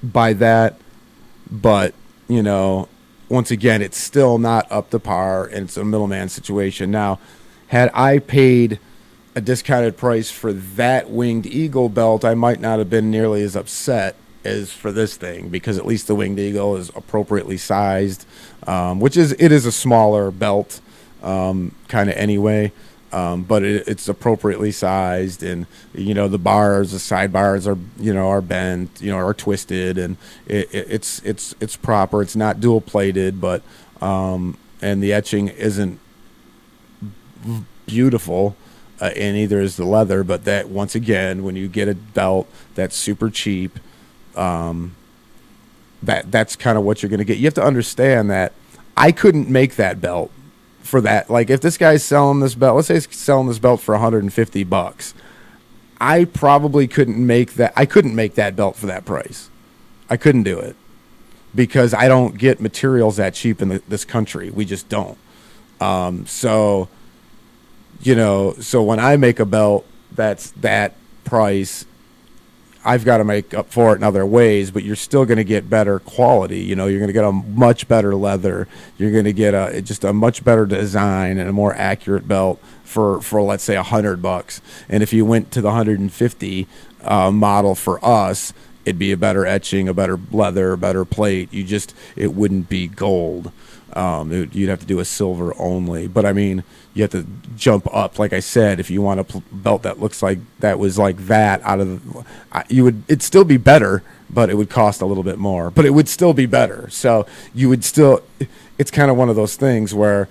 by that. But, you know, once again, it's still not up to par, and it's a middleman situation. Now, had I paid a discounted price for that winged eagle belt, I might not have been nearly as upset as for this thing, because at least the winged eagle is appropriately sized, it is a smaller belt, kind of anyway. But it's appropriately sized, and you know the side bars are bent, are twisted, and it's proper. It's not dual plated, but and the etching isn't beautiful, and neither is the leather. But that, once again, when you get a belt that's super cheap, that's kind of what you're going to get. You have to understand that I couldn't make that belt for that. Like, if this guy's selling this belt, let's say he's selling this belt for $150, I probably couldn't make that. I couldn't make that belt for that price. I couldn't do it because I don't get materials that cheap in this country. We just don't. So when I make a belt that's that price, I've got to make up for it in other ways, but you're still going to get better quality. You're going to get a much better leather. You're going to get a much better design and a more accurate belt for let's say $100. And if you went to the 150 model for us, it'd be a better etching, a better leather, a better plate. It wouldn't be gold. You'd have to do a silver only. But I mean, you have to jump up. Like I said, if you want a belt that looks like that was like that it'd still be better, but it would cost a little bit more. But it would still be better. So it's kind of one of those things where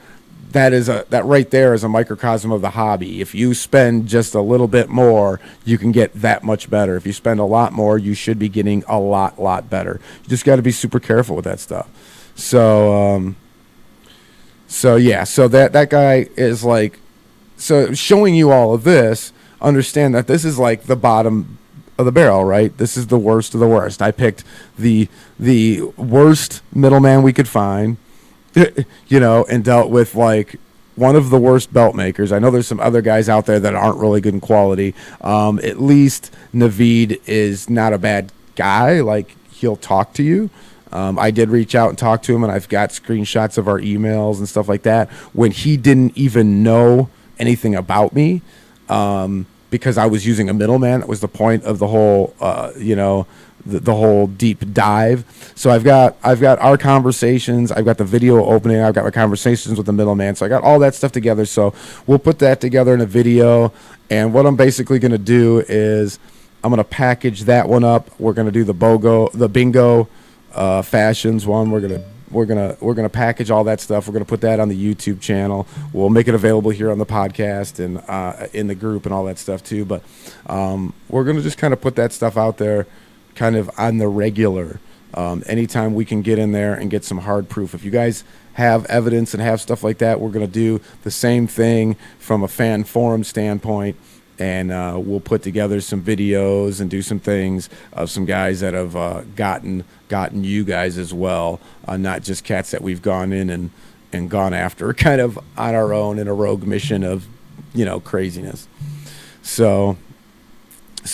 that right there is a microcosm of the hobby. If you spend just a little bit more, you can get that much better. If you spend a lot more, you should be getting a lot better. You just got to be super careful with that stuff. So that guy is like, so showing you all of this, understand that this is like the bottom of the barrel, right? This is the worst of the worst. I picked the worst middleman we could find, and dealt with like one of the worst belt makers. I know there's some other guys out there that aren't really good in quality. At least Naveed is not a bad guy. Like, he'll talk to you. I did reach out and talk to him, and I've got screenshots of our emails and stuff like that when he didn't even know anything about me. because I was using a middleman. That was the point of the whole, the whole deep dive. So I've got our conversations. I've got the video opening. I've got my conversations with the middleman. So I got all that stuff together. So we'll put that together in a video. And what I'm basically going to do is I'm going to package that one up. We're going to do the bingo fashions one. We're gonna package all that stuff. We're gonna put that on the YouTube channel. We'll make it available here on the podcast and in the group and all that stuff too. But we're gonna just kind of put that stuff out there, kind of on the regular. Anytime we can get in there and get some hard proof. If you guys have evidence and have stuff like that, we're gonna do the same thing from a fan forum standpoint. And we'll put together some videos and do some things of some guys that have gotten you guys as well, not just cats that we've gone in and gone after kind of on our own in a rogue mission of, craziness. So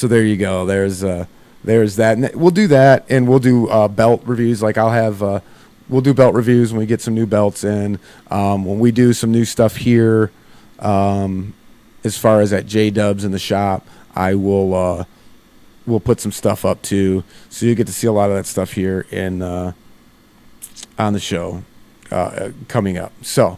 there you go. There's that. And we'll do that, and we'll do belt reviews. Like we'll do belt reviews when we get some new belts in. When we do some new stuff here, as far as at J-Dubs in the shop, I will we'll put some stuff up too, so you get to see a lot of that stuff here in on the show coming up. So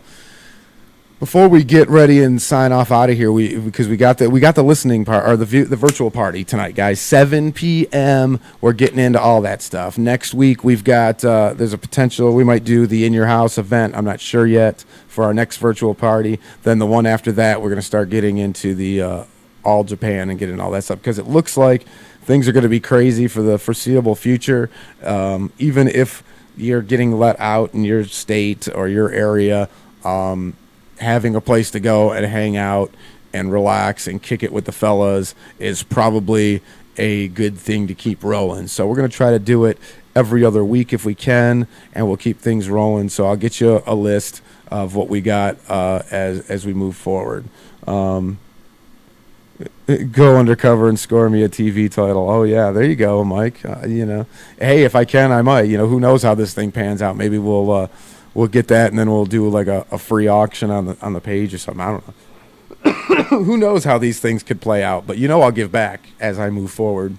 before we get ready and sign off out of here, because we got the listening part or the virtual party tonight, guys. 7 p.m. We're getting into all that stuff. Next week we've got there's a potential we might do the In Your House event. I'm not sure yet for our next virtual party. Then the one after that, we're going to start getting into the All Japan and getting all that stuff, because it looks like things are going to be crazy for the foreseeable future. Even if you're getting let out in your state or your area, having a place to go and hang out and relax and kick it with the fellas is probably a good thing to keep rolling. So we're going to try to do it every other week if we can, and we'll keep things rolling. So I'll get you a list of what we got as we move forward. Go undercover and score me a TV title. Oh yeah, there you go, Mike. Hey, if I can, I might. Who knows how this thing pans out? Maybe we'll get that, and then we'll do like a free auction on the page or something. I don't know. Who knows how these things could play out? But I'll give back as I move forward,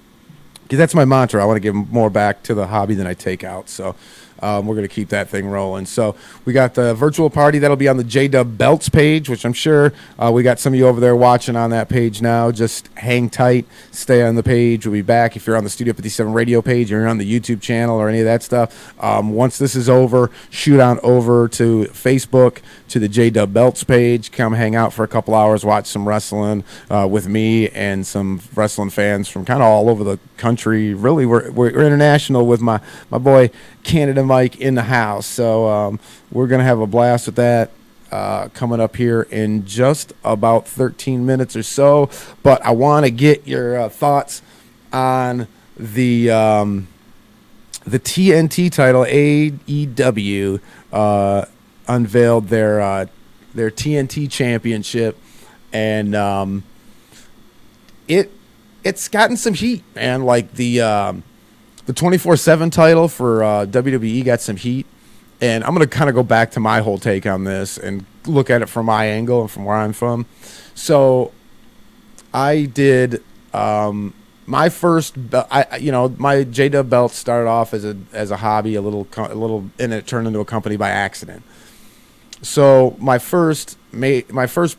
because that's my mantra. I want to give more back to the hobby than I take out. So we're going to keep that thing rolling. So we got the virtual party that'll be on the J-Dub Belts page, which I'm sure we got some of you over there watching on that page now. Just hang tight, stay on the page. We'll be back. If you're on the Studio 57 radio page, or you're on the YouTube channel or any of that stuff, once this is over, shoot on over to Facebook, to the J-Dub Belts page. Come hang out for a couple hours, watch some wrestling with me and some wrestling fans from kind of all over the country. Really, we're international with my boy Canada Mike in the house. So we're going to have a blast with that coming up here in just about 13 minutes or so. But I want to get your thoughts on the TNT title. AEW unveiled their TNT championship, and it's gotten some heat, man. Like the 24/7 title for WWE got some heat, and I'm going to kind of go back to my whole take on this and look at it from my angle and from where I'm from. So I did my first, my J-Dub belt started off as a hobby, a little, and it turned into a company by accident. So my first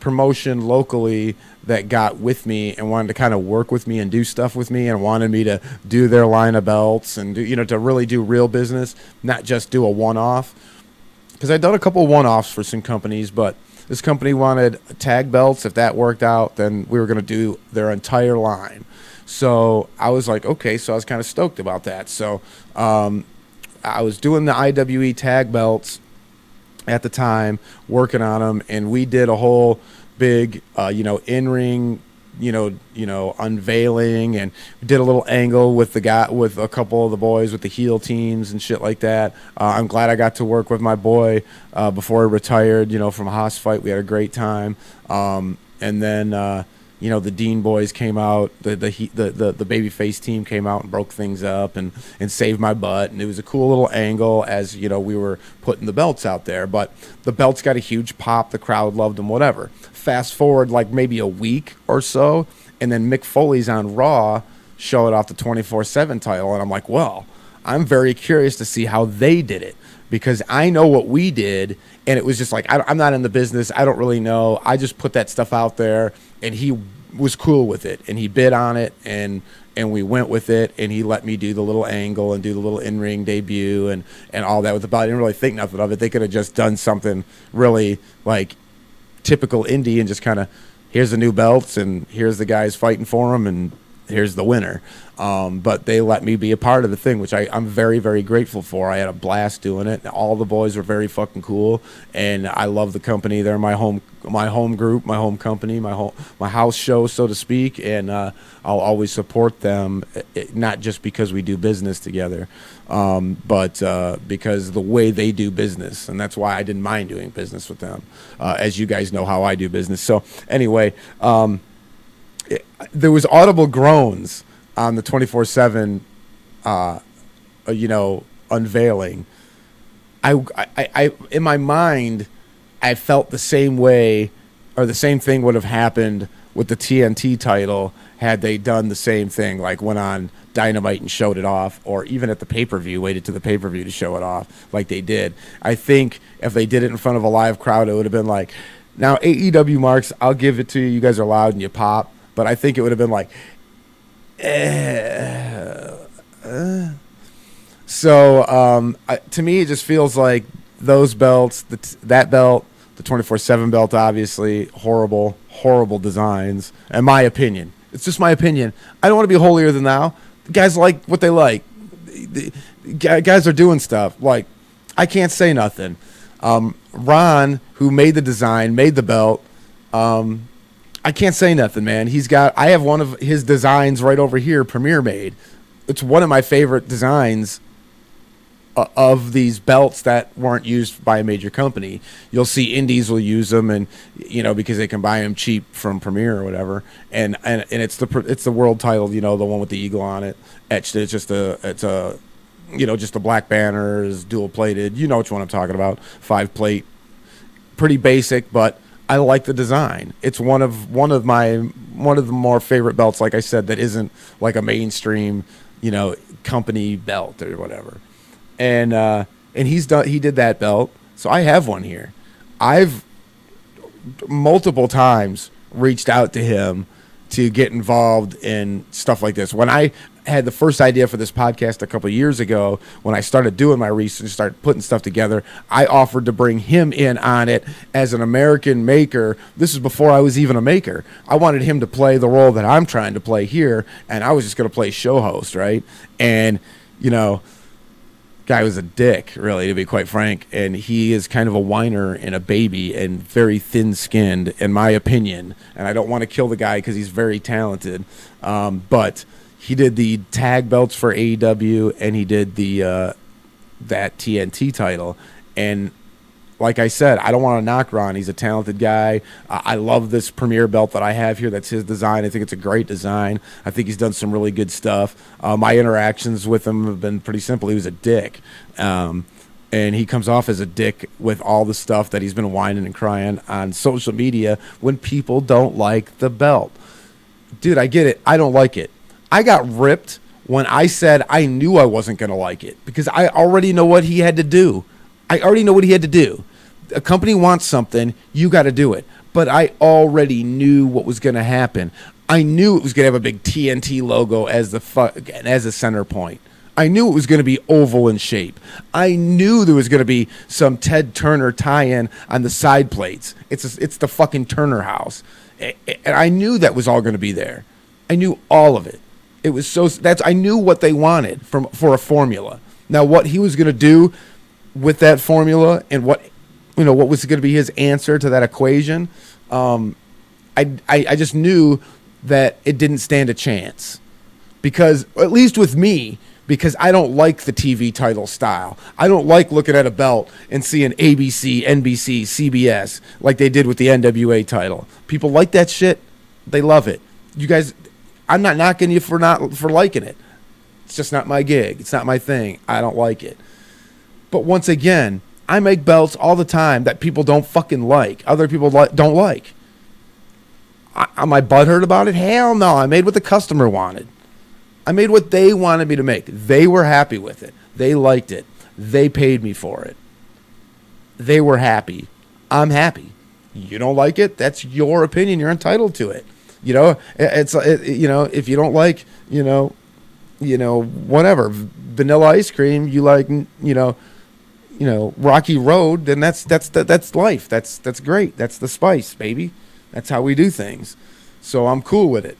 promotion locally that got with me and wanted to kind of work with me and do stuff with me and wanted me to do their line of belts and to really do real business, not just do a one-off. Because I'd done a couple of one-offs for some companies, but this company wanted tag belts. If that worked out, then we were going to do their entire line. So I was like, okay, so I was kind of stoked about that. So I was doing the IWE tag belts at the time, working on them, and we did a whole big, in-ring, unveiling, and we did a little angle with a couple of the boys with the heel teams and shit like that. I'm glad I got to work with my boy before he retired, from a Haas fight. We had a great time. And then you know, the Dean boys came out, the babyface team came out and broke things up and saved my butt, and it was a cool little angle as, you know, we were putting the belts out there. But the belts got a huge pop, the crowd loved them, whatever. Fast forward like maybe a week or so, and then Mick Foley's on Raw showing off the 24/7 title, and I'm like, well, I'm very curious to see how they did it, because I know what we did, and it was just like, I'm not in the business, I don't really know, I just put that stuff out there, and he was cool with it, and he bid on it, and we went with it, and he let me do the little angle and do the little in-ring debut and all that with the belt. I didn't really think nothing of it. They could have just done something really like typical indie and just kind of, here's the new belts, and here's the guys fighting for them, and here's the winner. But they let me be a part of the thing, which I'm very, very grateful for. I had a blast doing it. All the boys were very fucking cool, and I love the company. They're my home group, my home company, my house show, so to speak, and I'll always support them, not just because we do business together, but because the way they do business, and that's why I didn't mind doing business with them, as you guys know how I do business. So anyway, there was audible groans on the 24/7, you know, unveiling. I in my mind, I felt the same way, or the same thing would have happened with the TNT title had they done the same thing, like went on Dynamite and showed it off, or even at the pay-per-view, waited to the pay-per-view to show it off like they did. I think if they did it in front of a live crowd, it would have been like, now AEW marks, I'll give it to you, you guys are loud and you pop, but I think it would have been like, So to me, it just feels like those belts, that belt, the 24/7 belt, obviously horrible designs. In my opinion, it's just my opinion. I don't want to be holier than thou. Guys like what they like. The guys are doing stuff. Like, I can't say nothing. Ron, who made the design, made the belt. I can't say nothing, man. I have one of his designs right over here, Premier made. It's one of my favorite designs of these belts that weren't used by a major company. You'll see indies will use them, and you know, because they can buy them cheap from Premier or whatever. And it's the world title, you know, the one with the eagle on it etched. It's a you know, just the black banner is dual plated. You know which one I'm talking about. 5 plate, pretty basic, but I like the design. It's one of the more favorite belts, like I said, that isn't like a mainstream, you know, company belt or whatever. And he did that belt, so I have one here. I've multiple times reached out to him to get involved in stuff like this. When I had the first idea for this podcast a couple of years ago, when I started doing my research, started putting stuff together, I offered to bring him in on it as an American maker. This is before I was even a maker. I wanted him to play the role that I'm trying to play here, and I was just going to play show host, right? And, you know, guy was a dick, really, to be quite frank, and he is kind of a whiner and a baby and very thin-skinned, in my opinion. And I don't want to kill the guy because he's very talented, but he did the tag belts for AEW, and he did the that TNT title. And like I said, I don't want to knock Ron. He's a talented guy. I love this Premier belt that I have here. That's his design. I think it's a great design. I think he's done some really good stuff. My interactions with him have been pretty simple. He was a dick. And he comes off as a dick with all the stuff that he's been whining and crying on social media when people don't like the belt. Dude, I get it. I don't like it. I got ripped when I said I knew I wasn't going to like it because I already know what he had to do. I already know what he had to do. A company wants something, you got to do it. But I already knew what was going to happen. I knew it was going to have a big TNT logo as a center point. I knew it was going to be oval in shape. I knew there was going to be some Ted Turner tie-in on the side plates. It's the fucking Turner house. And I knew that was all going to be there. I knew all of it. It was I knew what they wanted for a formula. Now what he was going to do with that formula and what was going to be his answer to that equation, I just knew that it didn't stand a chance. Because, at least with me, because I don't like the TV title style. I don't like looking at a belt and seeing ABC, NBC, CBS like they did with the NWA title. People like that shit. They love it. You guys, I'm not knocking you for liking it. It's just not my gig. It's not my thing. I don't like it. But once again, I make belts all the time that people don't fucking like. Other people don't like. Am I butthurt about it? Hell no. I made what the customer wanted. I made what they wanted me to make. They were happy with it. They liked it. They paid me for it. They were happy. I'm happy. You don't like it? That's your opinion. You're entitled to it. You know, if you don't like, whatever, vanilla ice cream, you like, Rocky Road, then that's life. That's great. That's the spice, baby. That's how we do things. So I'm cool with it.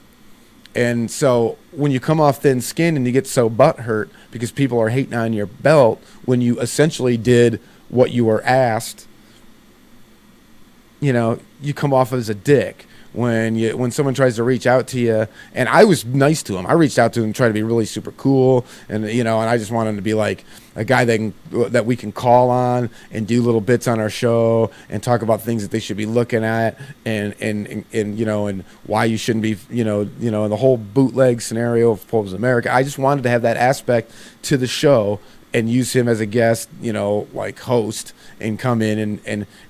And so when you come off thin skin and you get so butthurt because people are hating on your belt when you essentially did what you were asked, you come off as a dick. When someone tries to reach out to you, and I was nice to him. I reached out to him, tried to be really super cool, and and I just wanted him to be like a guy that we can call on and do little bits on our show and talk about things that they should be looking at and why you shouldn't be and the whole bootleg scenario of Pulls America. I just wanted to have that aspect to the show and use him as a guest, like host, and come in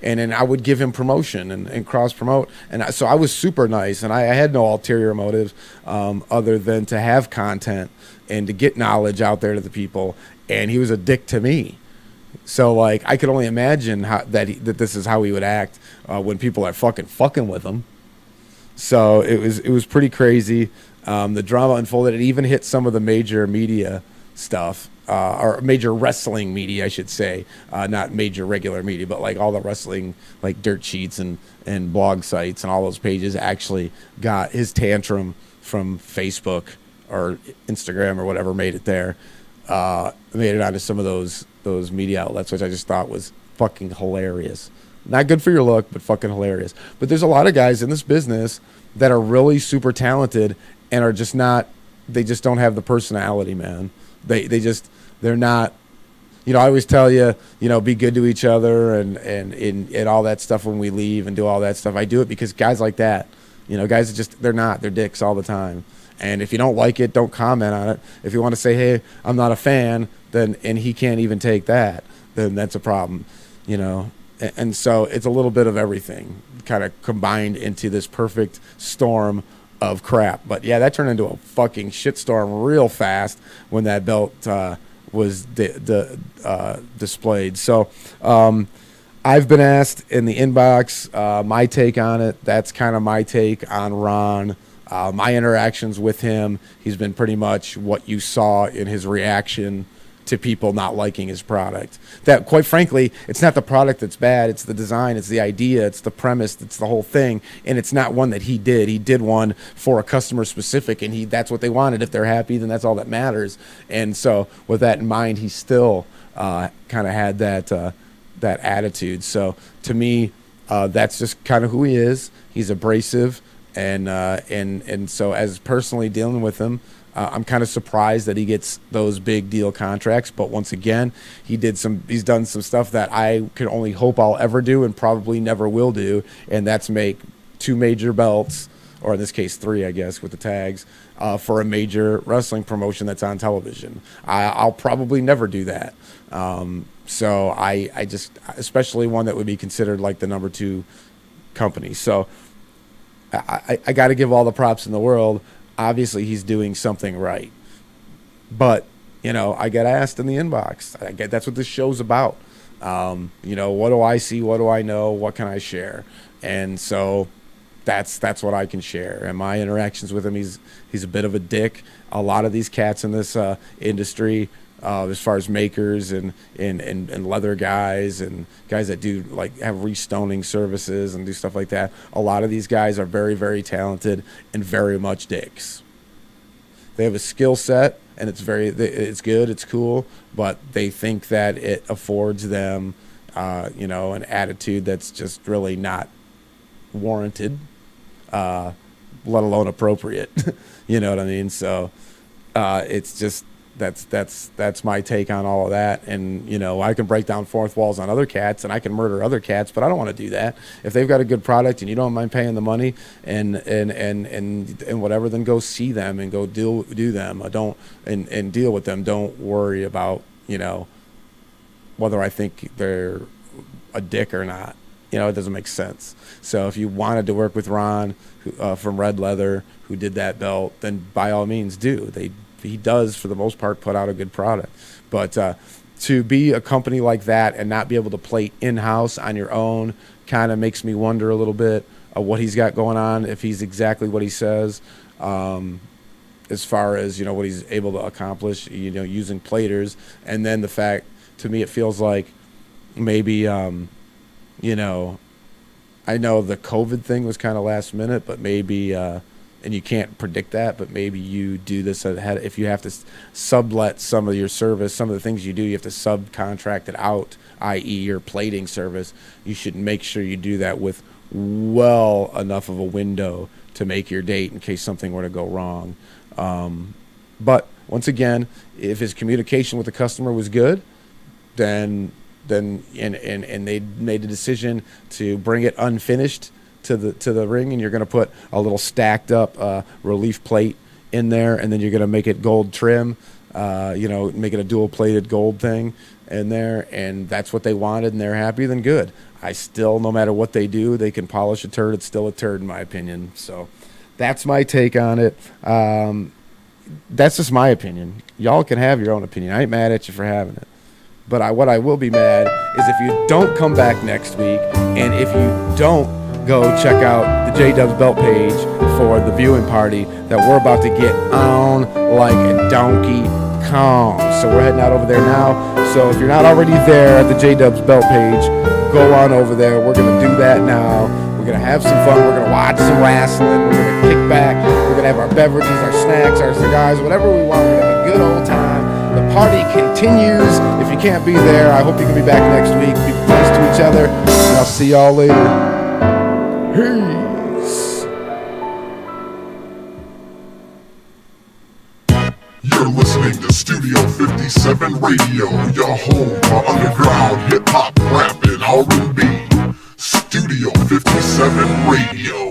and I would give him promotion and cross promote. And so I was super nice, and I had no ulterior motives other than to have content and to get knowledge out there to the people. And he was a dick to me. So like I could only imagine that this is how he would act when people are fucking with him. So it was pretty crazy. The drama unfolded. It even hit some of the major media stuff. Or major wrestling media, I should say, not major regular media, but like all the wrestling, like dirt sheets and blog sites and all those pages actually got his tantrum from Facebook or Instagram or whatever, made it there, made it onto some of those media outlets, which I just thought was fucking hilarious. Not good for your look, but fucking hilarious. But there's a lot of guys in this business that are really super talented and are just not, they just don't have the personality, man. They're not, I always tell you, be good to each other and all that stuff when we leave and do all that stuff. I do it because guys like that, guys they're dicks all the time. And if you don't like it, don't comment on it. If you want to say, hey, I'm not a fan, and he can't even take that, then that's a problem, And so it's a little bit of everything kind of combined into this perfect storm of crap. But yeah, that turned into a fucking shitstorm real fast when that belt was displayed. So I've been asked in the inbox my take on it. That's kind of my take on Ron. My interactions with him, he's been pretty much what you saw in his reaction to people not liking his product. That, quite frankly, it's not the product that's bad, it's the design, it's the idea, it's the premise, it's the whole thing, and it's not one that he did. He did one for a customer specific, and that's what they wanted. If they're happy, then that's all that matters. And so with that in mind, he still kind of had that attitude. So to me, that's just kind of who he is. He's abrasive, and so as personally dealing with him, I'm kind of surprised that he gets those big deal contracts, but once again, he's done some stuff that I can only hope I'll ever do and probably never will do, and that's make 2 major belts, or in this case 3, I guess, with the tags, for a major wrestling promotion that's on television. I'll probably never do that. So I just, especially one that would be considered like the number 2 company. So I got to give all the props in the world. Obviously, he's doing something right. But, I get asked in the inbox. That's what this show's about. What do I see? What do I know? What can I share? And so that's what I can share. And my interactions with him, he's a bit of a dick. A lot of these cats in this industry, as far as makers and leather guys and guys that do have restoning services and do stuff like that. A lot of these guys are very, very talented and very much dicks. They have a skill set and it's good, it's cool, but they think that it affords them, an attitude that's just really not warranted, let alone appropriate. You know what I mean? So it's just, that's my take on all of that. And you know, I can break down fourth walls on other cats, and I can murder other cats, but I don't want to do that. If they've got a good product and you don't mind paying the money and whatever, then go see them and go do them. Don't and deal with them. Don't worry about, you know, whether I think they're a dick or not. You know, it doesn't make sense. So if you wanted to work with Ron from Red Leather, who did that belt, then by all means do. He does, for the most part, put out a good product. But to be a company like that and not be able to plate in-house on your own kind of makes me wonder a little bit of what he's got going on, if he's exactly what he says, as far as, you know, what he's able to accomplish, you know, using platers. And then the fact, to me, it feels like maybe, you know, I know the COVID thing was kind of last minute, but maybe, and you can't predict that, but maybe you do this ahead. If you have to sublet some of your service, some of the things you do, you have to subcontract it out, i.e. your plating service. You should make sure you do that with well enough of a window to make your date in case something were to go wrong. But once again, if his communication with the customer was good, then and they made a decision to bring it unfinished to the ring, and you're going to put a little stacked up relief plate in there, and then you're going to make it gold trim, you know, make it a dual plated gold thing in there, and that's what they wanted, and they're happy, then good. I still, no matter what they do, they can polish a turd. It's still a turd in my opinion. So that's my take on it. That's just my opinion. Y'all can have your own opinion. I ain't mad at you for having it. But what I will be mad is if you don't come back next week, and if you don't go check out the J-Dubs belt page for the viewing party that we're about to get on like a Donkey Kong. So we're heading out over there now. So if you're not already there at the J-Dubs belt page, go on over there. We're going to do that now. We're going to have some fun. We're going to watch some wrestling. We're going to kick back. We're going to have our beverages, our snacks, our cigars, whatever we want. We're going to have a good old time. The party continues. If you can't be there, I hope you can be back next week. Be nice to each other. And I'll see y'all later. Peace. You're listening to Studio 57 Radio, your home for underground hip-hop, rap, and R&B. Studio 57 Radio.